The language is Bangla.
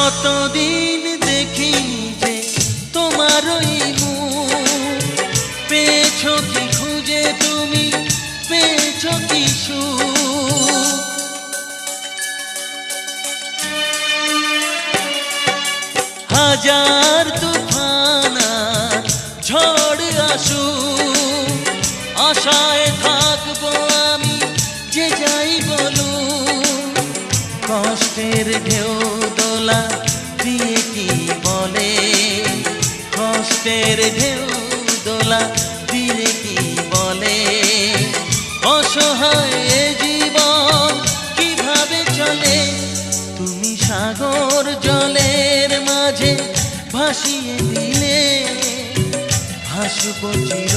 কতদিন দেখিনি যে তোমার ওই মুখ, পেয়েছো কি খুঁজে তুমি, পেয়েছো কি সুখ। হাজার তুফান আর ঝড় আসুক, আশায় থাকবো আমি যে যাই বলুক। কষ্টের ঢেউ দোলা দিয়ে কি বলে, কষ্টের ঢেউ দোলা দিয়ে কি বলে, অসহায় এ জীবন কিভাবে চলে। তুমি সাগর জলের মাঝে ভাসিয়ে দিলে, ভাসব চির